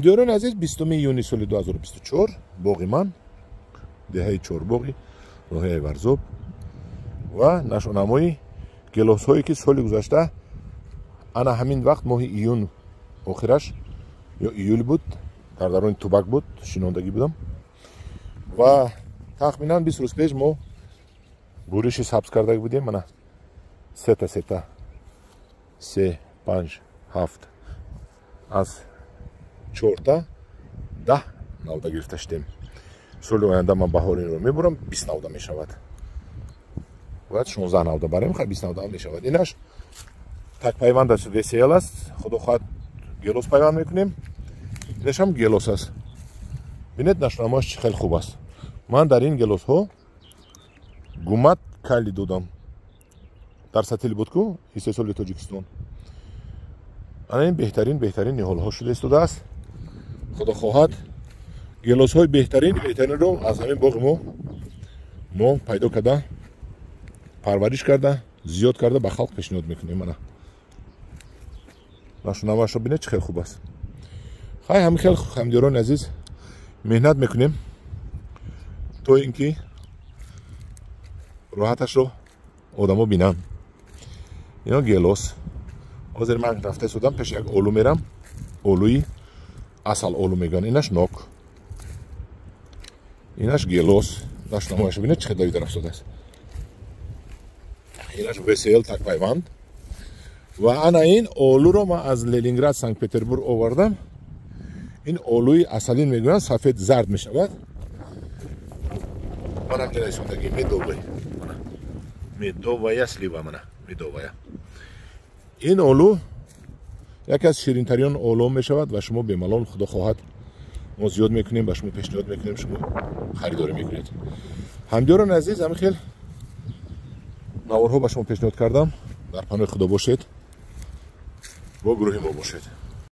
دیاران عزیز 20 یونی سال 2024 باغ من دهه چهارباغی راهی ایورزوب و نشانمایی گلوس هایی که سال گذشته انا همین وقت ماه ایون آخرش یا ایول بود در درون توبک بود شنوندگی بودم و تخمینا 20 روز پیش ما گورش سبز کرده بودیم من سه تا 3 5 7 از 4 تا 10 نودا گرفته شدیم. سال آینده من بهار این رو میبرم 20 نودا میشود. باید 16 نودا برای میخواد 20 نودا میشود. اینش تک پیوند است وسیل است. خدا خواهد گلوس پیوند میکنیم. اینش هم گلوس است. ببینید نشنامه‌اش خیلی خوب است. من در این گلوس ها گومت کلی دادم. در سطل بود کو استسال تاجیکستان. این بهترین نهال ها شده است. خدا خواهد گلوس های بهترین رو از همین باغ ما پیدا کرده پرورش کرده زیاد کرده به خلق پیشنهاد میکنیم. من نشونماش رو ببینید خیلی خوب است. خیلی همدیران عزیز مهنت میکنیم تا اینکه راحتش رو آدما بینن. اینا گلوس حاضر من رفته سودم پیش یک اولو میرم اولوی اصل اولو میگن اینش نوک اینش گلوس نشنامه‌اش ببینید چه خدایی در افتاده است. اینش وسیل تک پیوند و انا این اولو رو ما از لنینگراد سنت پترزبورگ آوردم. این اولوی اصلین میگن سفید زرد میشود. منم که رسوندگی میدوبایا سلیوا منه میدوبایا. این اولو یکی از شیرین ترین اولو میشود و شما به ملال خدا خواهد ما زیاد میکنیم و شما پیشنهاد میکنیم شما خریداری میکنید. همدیران عزیز همین خیلی نوارها به شما پیشنهاد کردم. در پناه خدا باشید با گروه ما باشید.